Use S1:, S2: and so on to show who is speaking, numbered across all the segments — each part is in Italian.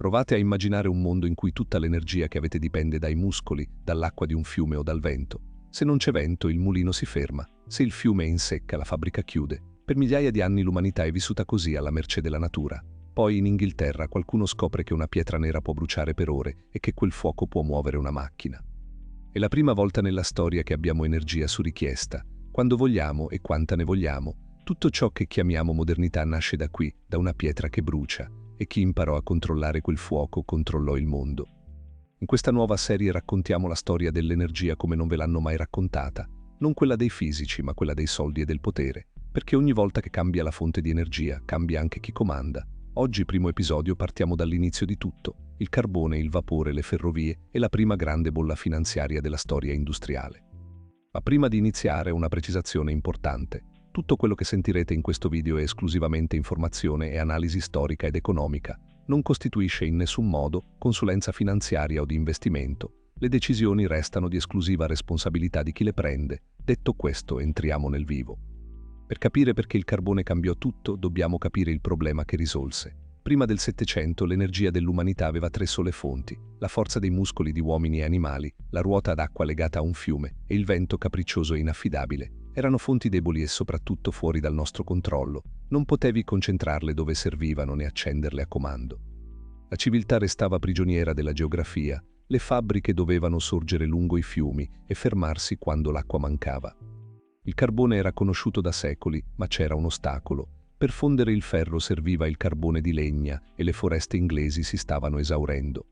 S1: Provate a immaginare un mondo in cui tutta l'energia che avete dipende dai muscoli, dall'acqua di un fiume o dal vento. Se non c'è vento, il mulino si ferma. Se il fiume è in secca, la fabbrica chiude. Per migliaia di anni l'umanità è vissuta così alla mercé della natura. Poi in Inghilterra qualcuno scopre che una pietra nera può bruciare per ore e che quel fuoco può muovere una macchina. È la prima volta nella storia che abbiamo energia su richiesta, quando vogliamo e quanta ne vogliamo. Tutto ciò che chiamiamo modernità nasce da qui, da una pietra che brucia, e chi imparò a controllare quel fuoco controllò il mondo. In questa nuova serie raccontiamo la storia dell'energia come non ve l'hanno mai raccontata, non quella dei fisici ma quella dei soldi e del potere, perché ogni volta che cambia la fonte di energia cambia anche chi comanda. Oggi, primo episodio, partiamo dall'inizio di tutto, il carbone, il vapore, le ferrovie e la prima grande bolla finanziaria della storia industriale. Ma prima di iniziare una precisazione importante. Tutto quello che sentirete in questo video è esclusivamente informazione e analisi storica ed economica, non costituisce in nessun modo consulenza finanziaria o di investimento. Le decisioni restano di esclusiva responsabilità di chi le prende. Detto questo, entriamo nel vivo. Per capire perché il carbone cambiò tutto, dobbiamo capire il problema che risolse. Prima del Settecento l'energia dell'umanità aveva tre sole fonti: la forza dei muscoli di uomini e animali, la ruota d'acqua legata a un fiume e il vento capriccioso e inaffidabile. Erano fonti deboli e soprattutto fuori dal nostro controllo. Non potevi concentrarle dove servivano né accenderle a comando. La civiltà restava prigioniera della geografia. Le fabbriche dovevano sorgere lungo i fiumi e fermarsi quando l'acqua mancava. Il carbone era conosciuto da secoli, ma c'era un ostacolo. Per fondere il ferro serviva il carbone di legna e le foreste inglesi si stavano esaurendo.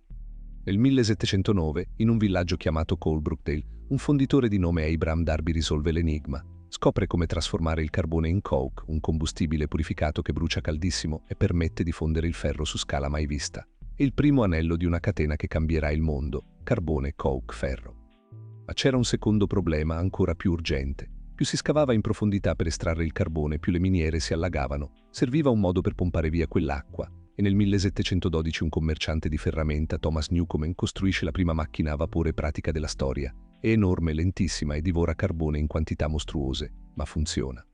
S1: Nel 1709, in un villaggio chiamato Coalbrookdale, un fonditore di nome Abraham Darby risolve l'enigma. Scopre come trasformare il carbone in coke, un combustibile purificato che brucia caldissimo e permette di fondere il ferro su scala mai vista. È il primo anello di una catena che cambierà il mondo: carbone, coke, ferro. Ma c'era un secondo problema ancora più urgente. Più si scavava in profondità per estrarre il carbone, più le miniere si allagavano. Serviva un modo per pompare via quell'acqua. E nel 1712 un commerciante di ferramenta, Thomas Newcomen, costruisce la prima macchina a vapore pratica della storia. È enorme, lentissima e divora carbone in quantità mostruose, ma funziona.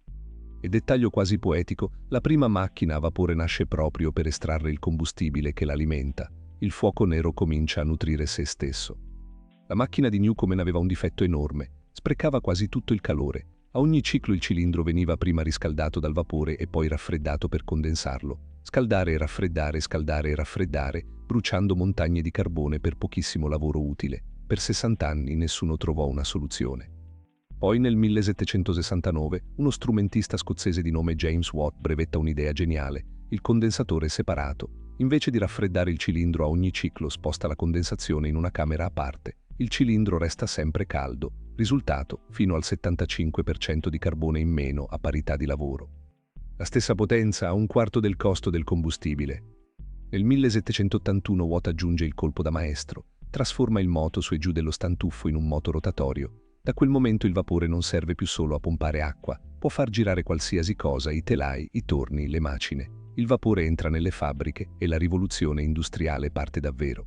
S1: E dettaglio quasi poetico, la prima macchina a vapore nasce proprio per estrarre il combustibile che l'alimenta. Il fuoco nero comincia a nutrire se stesso. La macchina di Newcomen aveva un difetto enorme: sprecava quasi tutto il calore. A ogni ciclo il cilindro veniva prima riscaldato dal vapore e poi raffreddato per condensarlo. Scaldare e raffreddare, bruciando montagne di carbone per pochissimo lavoro utile. Per 60 anni nessuno trovò una soluzione. Poi nel 1769 uno strumentista scozzese di nome James Watt brevetta un'idea geniale: il condensatore separato. Invece di raffreddare il cilindro a ogni ciclo, sposta la condensazione in una camera a parte. Il cilindro resta sempre caldo. Risultato: fino al 75% di carbone in meno a parità di lavoro. La stessa potenza a un quarto del costo del combustibile. Nel 1781 Watt aggiunge il colpo da maestro. Trasforma il moto su e giù dello stantuffo in un moto rotatorio. Da quel momento il vapore non serve più solo a pompare acqua, può far girare qualsiasi cosa: i telai, i torni, le macine. Il vapore entra nelle fabbriche e la rivoluzione industriale parte davvero.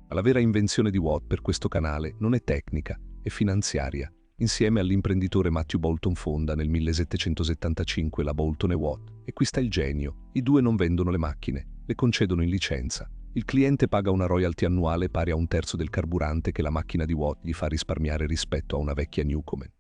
S1: Ma la vera invenzione di Watt per questo canale non è tecnica, è finanziaria. Insieme all'imprenditore Matthew Boulton fonda nel 1775 la Boulton & Watt. E qui sta il genio: i due non vendono le macchine, le concedono in licenza. Il cliente paga una royalty annuale pari a un terzo del carburante che la macchina di Watt gli fa risparmiare rispetto a una vecchia Newcomen.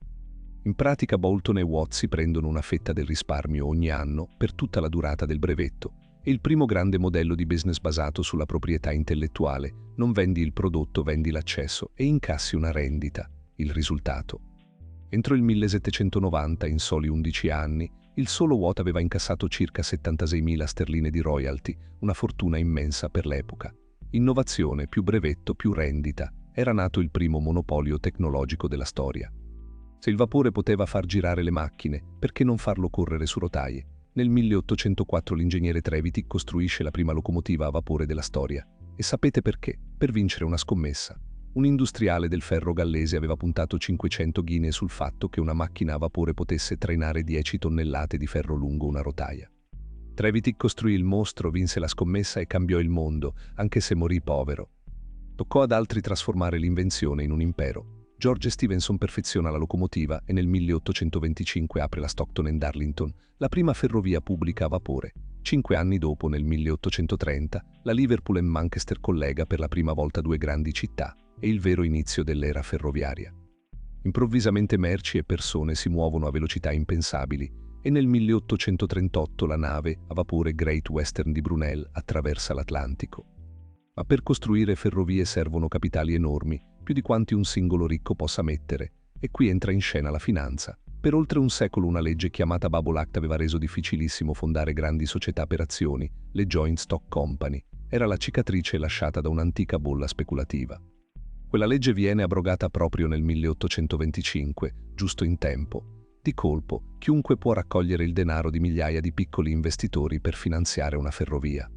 S1: In pratica Boulton e Watt si prendono una fetta del risparmio ogni anno per tutta la durata del brevetto. È il primo grande modello di business basato sulla proprietà intellettuale. Non vendi il prodotto, vendi l'accesso e incassi una rendita. Il risultato: entro il 1790, in soli 11 anni, il solo Watt aveva incassato circa 76.000 sterline di royalty, una fortuna immensa per l'epoca. Innovazione, più brevetto, più rendita. Era nato il primo monopolio tecnologico della storia. Se il vapore poteva far girare le macchine, perché non farlo correre su rotaie? Nel 1804 l'ingegnere Trevithick costruisce la prima locomotiva a vapore della storia. E sapete perché? Per vincere una scommessa. Un industriale del ferro gallese aveva puntato 500 guinee sul fatto che una macchina a vapore potesse trainare 10 tonnellate di ferro lungo una rotaia. Trevithick costruì il mostro, vinse la scommessa e cambiò il mondo, anche se morì povero. Toccò ad altri trasformare l'invenzione in un impero. George Stephenson perfeziona la locomotiva e nel 1825 apre la Stockton and Darlington, la prima ferrovia pubblica a vapore. 5 anni dopo, nel 1830, la Liverpool e Manchester collega per la prima volta due grandi città e il vero inizio dell'era ferroviaria. Improvvisamente merci e persone si muovono a velocità impensabili e nel 1838 la nave a vapore Great Western di Brunel attraversa l'Atlantico. Ma per costruire ferrovie servono capitali enormi, più di quanti un singolo ricco possa mettere, e qui entra in scena la finanza. Per oltre un secolo una legge chiamata Bubble Act aveva reso difficilissimo fondare grandi società per azioni, le Joint Stock Company. Era la cicatrice lasciata da un'antica bolla speculativa. Quella legge viene abrogata proprio nel 1825, giusto in tempo. Di colpo, chiunque può raccogliere il denaro di migliaia di piccoli investitori per finanziare una ferrovia.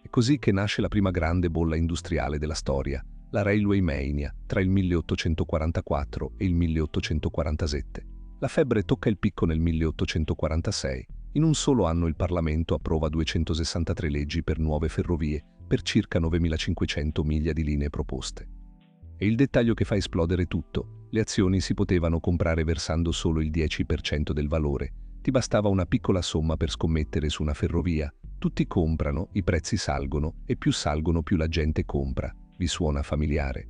S1: È così che nasce la prima grande bolla industriale della storia, la Railway Mania, tra il 1844 e il 1847. La febbre tocca il picco nel 1846. In un solo anno il Parlamento approva 263 leggi per nuove ferrovie, per circa 9.500 miglia di linee proposte. E il dettaglio che fa esplodere tutto: le azioni si potevano comprare versando solo il 10% del valore. Ti bastava una piccola somma per scommettere su una ferrovia. Tutti comprano, i prezzi salgono e più salgono più la gente compra. Vi suona familiare?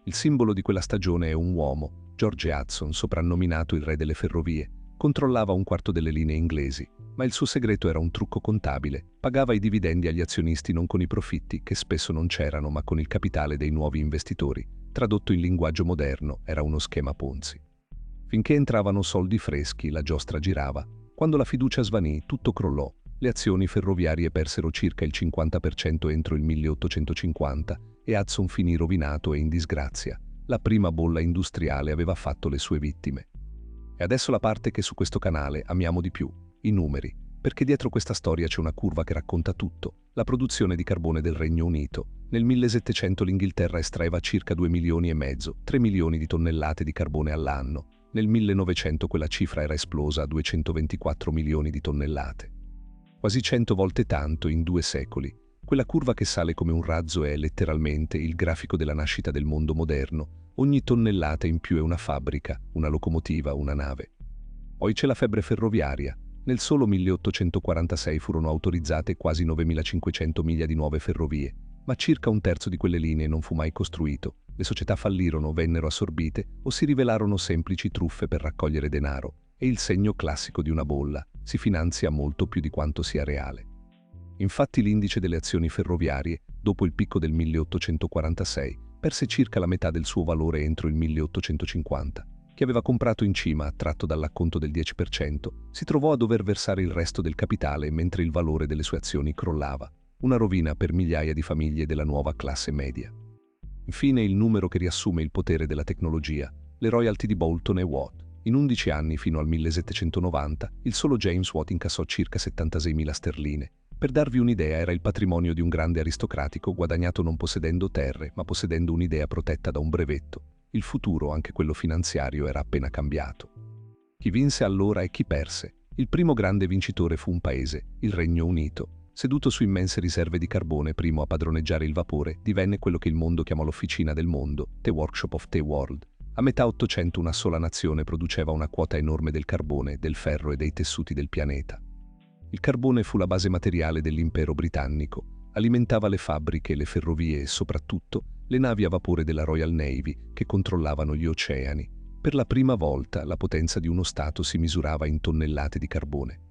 S1: Il simbolo di quella stagione è un uomo, George Hudson, soprannominato il re delle ferrovie. Controllava un quarto delle linee inglesi, ma il suo segreto era un trucco contabile. Pagava i dividendi agli azionisti non con i profitti, che spesso non c'erano, ma con il capitale dei nuovi investitori. Tradotto in linguaggio moderno, era uno schema Ponzi. Finché entravano soldi freschi, la giostra girava. Quando la fiducia svanì, tutto crollò. Le azioni ferroviarie persero circa il 50% entro il 1850 e Hudson finì rovinato e in disgrazia. La prima bolla industriale aveva fatto le sue vittime. E adesso la parte che su questo canale amiamo di più, i numeri, perché dietro questa storia c'è una curva che racconta tutto. La produzione di carbone del Regno Unito. Nel 1700 l'Inghilterra estraeva circa 2,5 milioni, 3 milioni di tonnellate di carbone all'anno. Nel 1900 quella cifra era esplosa a 224 milioni di tonnellate. Quasi 100 volte tanto in 2 secoli. Quella curva che sale come un razzo è letteralmente il grafico della nascita del mondo moderno. Ogni tonnellata in più è una fabbrica, una locomotiva, una nave. Poi c'è la febbre ferroviaria. Nel solo 1846 furono autorizzate quasi 9.500 miglia di nuove ferrovie, ma circa un terzo di quelle linee non fu mai costruito. Le società fallirono, vennero assorbite o si rivelarono semplici truffe per raccogliere denaro. È il segno classico di una bolla. Si finanzia molto più di quanto sia reale. Infatti l'indice delle azioni ferroviarie, dopo il picco del 1846, perse circa la metà del suo valore entro il 1850. Chi aveva comprato in cima, attratto dall'acconto del 10%, si trovò a dover versare il resto del capitale mentre il valore delle sue azioni crollava. Una rovina per migliaia di famiglie della nuova classe media. Infine il numero che riassume il potere della tecnologia, le royalty di Boulton e Watt. In 11 anni, fino al 1790, il solo James Watt incassò circa 76.000 sterline. Per darvi un'idea, era il patrimonio di un grande aristocratico guadagnato non possedendo terre, ma possedendo un'idea protetta da un brevetto. Il futuro, anche quello finanziario, era appena cambiato. Chi vinse allora e chi perse? Il primo grande vincitore fu un paese, il Regno Unito. Seduto su immense riserve di carbone, primo a padroneggiare il vapore, divenne quello che il mondo chiamò l'officina del mondo, The Workshop of the World. A metà Ottocento una sola nazione produceva una quota enorme del carbone, del ferro e dei tessuti del pianeta. Il carbone fu la base materiale dell'impero britannico, alimentava le fabbriche, le ferrovie e soprattutto le navi a vapore della Royal Navy che controllavano gli oceani. Per la prima volta la potenza di uno Stato si misurava in tonnellate di carbone.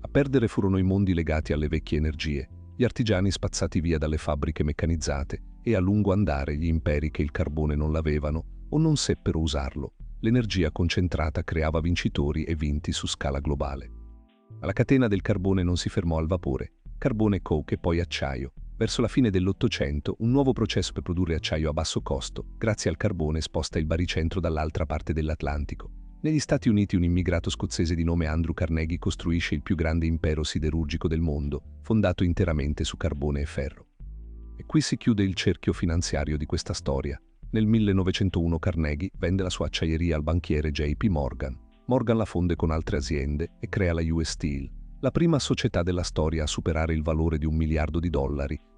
S1: A perdere furono i mondi legati alle vecchie energie, gli artigiani spazzati via dalle fabbriche meccanizzate e a lungo andare gli imperi che il carbone non l'avevano o non seppero usarlo. L'energia concentrata creava vincitori e vinti su scala globale. Ma la catena del carbone non si fermò al vapore. Carbone, coke e poi acciaio. Verso la fine dell'Ottocento, un nuovo processo per produrre acciaio a basso costo, grazie al carbone, sposta il baricentro dall'altra parte dell'Atlantico. Negli Stati Uniti un immigrato scozzese di nome Andrew Carnegie costruisce il più grande impero siderurgico del mondo, fondato interamente su carbone e ferro. E qui si chiude il cerchio finanziario di questa storia. Nel 1901 Carnegie vende la sua acciaieria al banchiere JP Morgan. Morgan la fonde con altre aziende e crea la US Steel, la prima società della storia a superare il valore di $1 miliardo,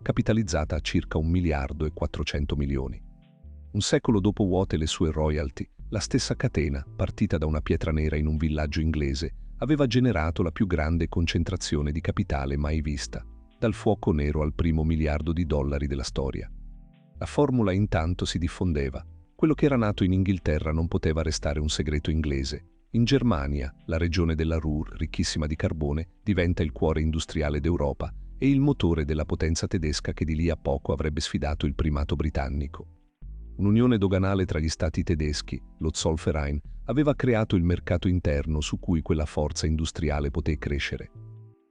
S1: capitalizzata a circa 1 miliardo e 400 milioni. Un secolo dopo Watt e le sue royalty, la stessa catena, partita da una pietra nera in un villaggio inglese, aveva generato la più grande concentrazione di capitale mai vista, dal fuoco nero al primo miliardo di dollari della storia. La formula intanto si diffondeva. Quello che era nato in Inghilterra non poteva restare un segreto inglese. In Germania, la regione della Ruhr, ricchissima di carbone, diventa il cuore industriale d'Europa e il motore della potenza tedesca che di lì a poco avrebbe sfidato il primato britannico. Un'unione doganale tra gli stati tedeschi, lo Zollverein, aveva creato il mercato interno su cui quella forza industriale poté crescere.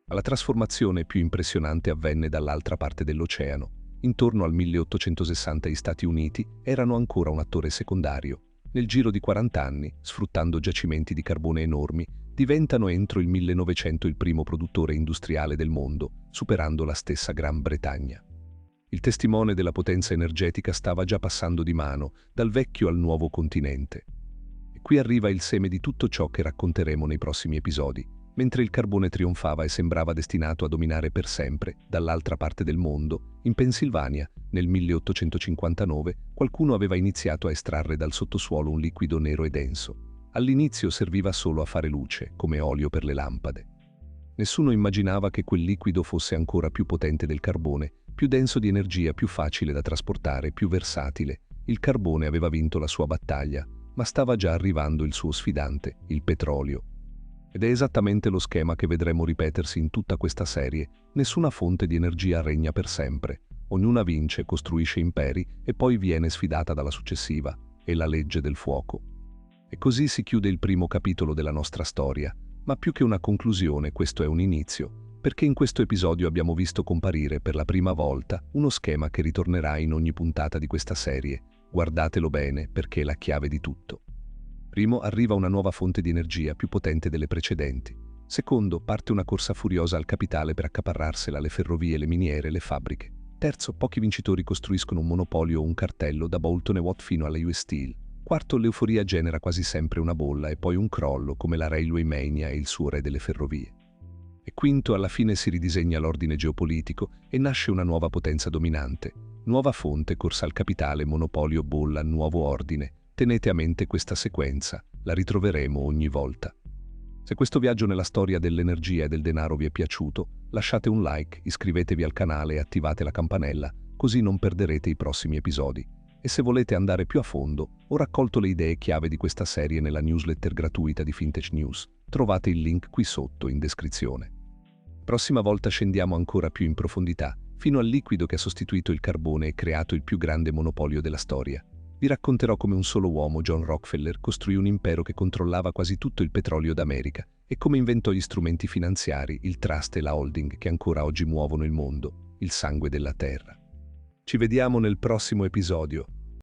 S1: Ma la trasformazione più impressionante avvenne dall'altra parte dell'oceano. Intorno al 1860 gli Stati Uniti erano ancora un attore secondario. Nel giro di 40 anni, sfruttando giacimenti di carbone enormi, diventano entro il 1900 il primo produttore industriale del mondo, superando la stessa Gran Bretagna. Il testimone della potenza energetica stava già passando di mano, dal vecchio al nuovo continente. E qui arriva il seme di tutto ciò che racconteremo nei prossimi episodi. Mentre il carbone trionfava e sembrava destinato a dominare per sempre, dall'altra parte del mondo, in Pennsylvania, nel 1859, qualcuno aveva iniziato a estrarre dal sottosuolo un liquido nero e denso. All'inizio serviva solo a fare luce, come olio per le lampade. Nessuno immaginava che quel liquido fosse ancora più potente del carbone, più denso di energia, più facile da trasportare, più versatile. Il carbone aveva vinto la sua battaglia, ma stava già arrivando il suo sfidante, il petrolio. Ed è esattamente lo schema che vedremo ripetersi in tutta questa serie. Nessuna fonte di energia regna per sempre. Ognuna vince, costruisce imperi e poi viene sfidata dalla successiva. È la legge del fuoco. E così si chiude il primo capitolo della nostra storia. Ma più che una conclusione, questo è un inizio, perché in questo episodio abbiamo visto comparire per la prima volta uno schema che ritornerà in ogni puntata di questa serie. Guardatelo bene, perché è la chiave di tutto. Primo, arriva una nuova fonte di energia più potente delle precedenti. Secondo, parte una corsa furiosa al capitale per accaparrarsela, le ferrovie, le miniere, le fabbriche. Terzo, pochi vincitori costruiscono un monopolio o un cartello, da Bolton e Watt fino alla US Steel. Quarto, l'euforia genera quasi sempre una bolla e poi un crollo, come la Railway Mania e il suo re delle ferrovie. E quinto, alla fine si ridisegna l'ordine geopolitico e nasce una nuova potenza dominante. Nuova fonte, corsa al capitale, monopolio, bolla, nuovo ordine. Tenete a mente questa sequenza, la ritroveremo ogni volta. Se questo viaggio nella storia dell'energia e del denaro vi è piaciuto, lasciate un like, iscrivetevi al canale e attivate la campanella, così non perderete i prossimi episodi. E se volete andare più a fondo, ho raccolto le idee chiave di questa serie nella newsletter gratuita di Fintech News. Trovate il link qui sotto in descrizione. Prossima volta scendiamo ancora più in profondità, fino al liquido che ha sostituito il carbone e creato il più grande monopolio della storia. Vi racconterò come un solo uomo, John Rockefeller, costruì un impero che controllava quasi tutto il petrolio d'America e come inventò gli strumenti finanziari, il trust e la holding che ancora oggi muovono il mondo, il sangue della terra. Ci vediamo nel prossimo episodio.